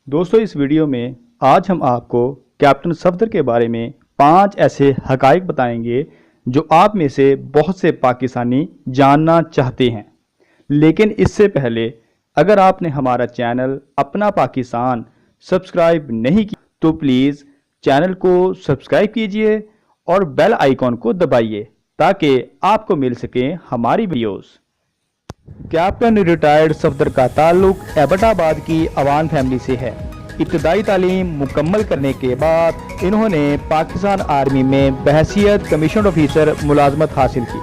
दोस्तों इस वीडियो में आज हम आपको कैप्टन सफदर के बारे में 5 ऐसे हकाइक बताएंगे जो आप में से बहुत से पाकिस्तानी जानना चाहते हैं। लेकिन इससे पहले अगर आपने हमारा चैनल अपना पाकिस्तान सब्सक्राइब नहीं किया तो प्लीज़ चैनल को सब्सक्राइब कीजिए और बेल आइकॉन को दबाइए ताकि आपको मिल सके हमारी वीडियोस। कैप्टन रिटायर्ड सफदर का ताल्लुक एबटाबाद की अवान फैमिली से है। इब्तदाई तालीम मुकम्मल करने के बाद इन्होंने पाकिस्तान आर्मी में बहैसियत कमीशन ऑफिसर मुलाजमत हासिल की।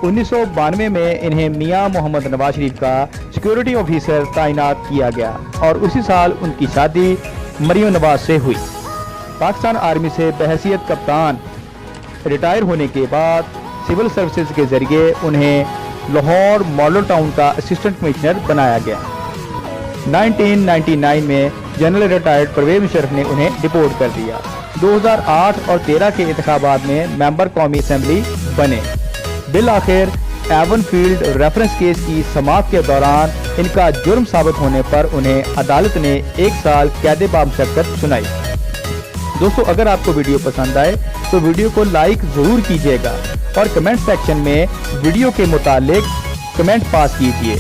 1992 में इन्हें मियां मोहम्मद नवाज शरीफ का सिक्योरिटी ऑफिसर तैनात किया गया और उसी साल उनकी शादी मरियम नवाज से हुई। पाकिस्तान आर्मी से बहैसियत कप्तान रिटायर होने के बाद सिविल सर्विसेज के जरिए उन्हें लाहौर मॉडल टाउन का असिस्टेंट कमिश्नर बनाया गया। 1999 में जनरल रिटायर्ड परवेज मुशर्रफ ने उन्हें डिपोर्ट कर दिया। 2008 और 13 के इंतखाबात में मेंबर कौमी असेंबली बने। बिल आखिर एवन फील्ड रेफरेंस केस की समाअत के दौरान इनका जुर्म साबित होने पर उन्हें अदालत ने 1 साल कैद बामुशक्कत सुनाई। दोस्तों अगर आपको वीडियो पसंद आए तो वीडियो को लाइक जरूर कीजिएगा और कमेंट सेक्शन में वीडियो के मुतालिक कमेंट पास कीजिए।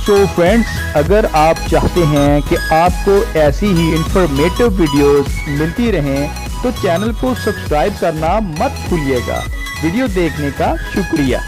सो फ्रेंड्स, अगर आप चाहते हैं कि आपको ऐसी ही इंफॉर्मेटिव वीडियोस मिलती रहें तो चैनल को सब्सक्राइब करना मत भूलिएगा। वीडियो देखने का शुक्रिया।